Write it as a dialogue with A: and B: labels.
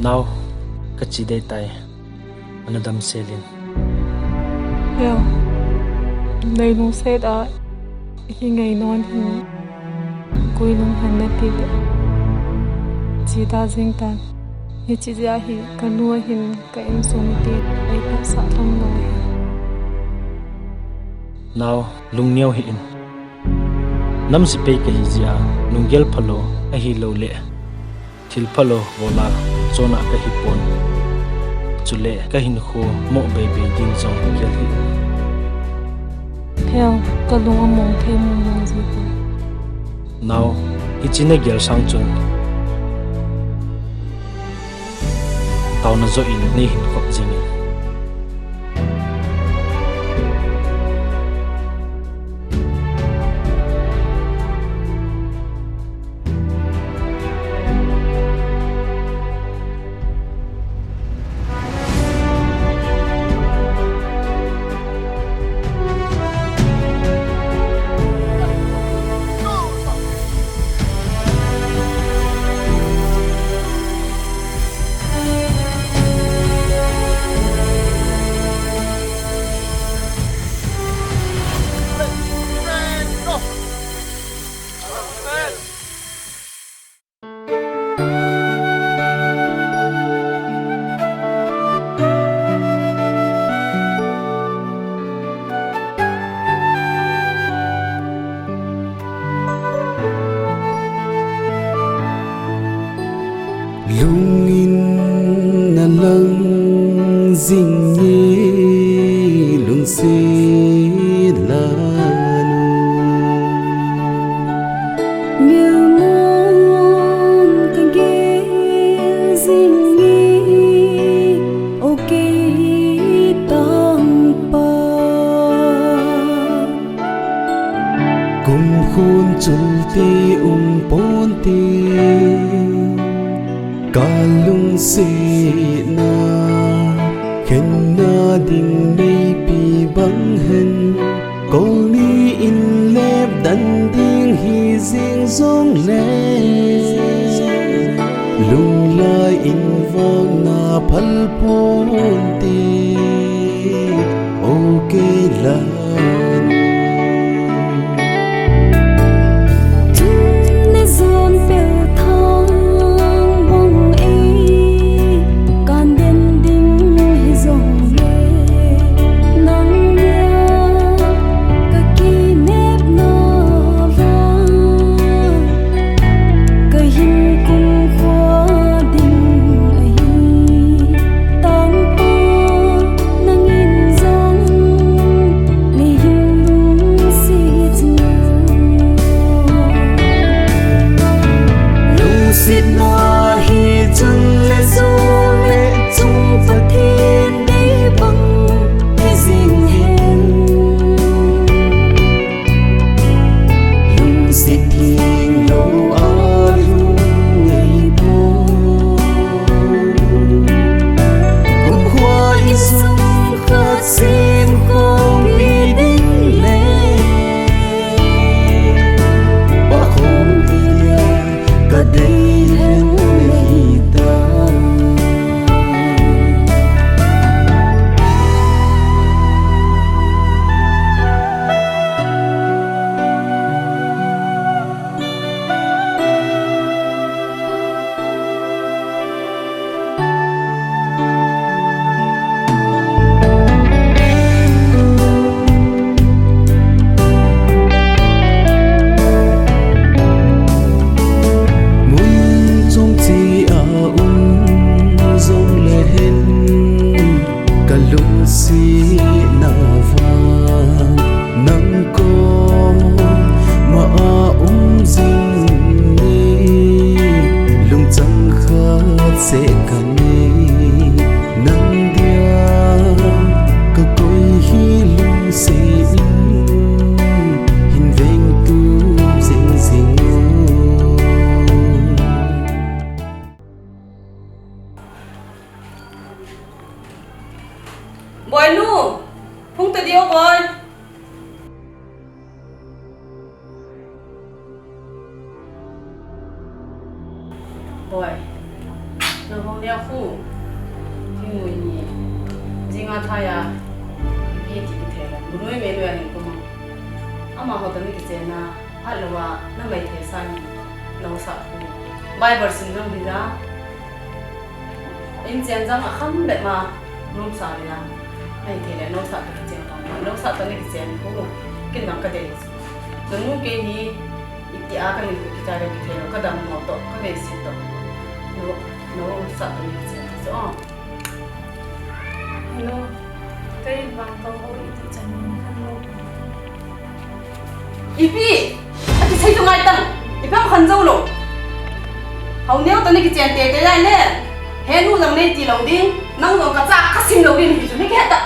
A: Now, kachiday tay, anadam selin.
B: Yeah, đây nung set à, khi ngày non thì cuối nung hành nát tiệt, chỉ ta riêng ta, hi chỉ ra hi cả nua hin cả em sung tiệt, ai phát sát thong nói.
A: Now, lung niao hi in. Nam si pe ka hi zia, lung gel phalo, a hi lo le. Thil phalo vola, zona ka hi pon. Chule ka hin kho mo baby ding zong gel hi.
B: Theo cả lung among thêm mong gì thế.
A: Now, hi china gel sang chun. Tao na zo in ni hin khop jing.
C: Lungin na lang ding ye lung si lanu
D: Miêu môn càng ghé dinh nghi ok tăng pa
C: cùng khôn chulti pon ti kalung se na khen na ding nei pi bang hen kol ni in lep dan ding hi jing zong le lung lai in vang na phal pon ti okay la
E: Boy nu, phung tự điêu boy. Boy, nó không đeo khu thì người nhỉ jinga thaya bi ti the la bunoi me lo ani kuma ama ho ta ni ki chena halwa na mai the san lo sa khu bible syndrome bi da in chen jang a kham be ma rum sa ya ai the le no sa ta ki chen ta no sa ta ni ki chen khu kin na ka de nu ke hi iti a ka ni ki ta re ki the ka dam mo to ka ve si to no sa ta ni ki chen so
B: Hello, cây vàng cầu hội thị trấn Khăn Lộ.
E: Ipi, ati sai tu ngai tang, ipi am khan zau lo. Hau neo tani ki chen te te lai ne. He nu lang ne ti lo ding, nang lo ka cha ka sim lo ding hi chu ni ke ta.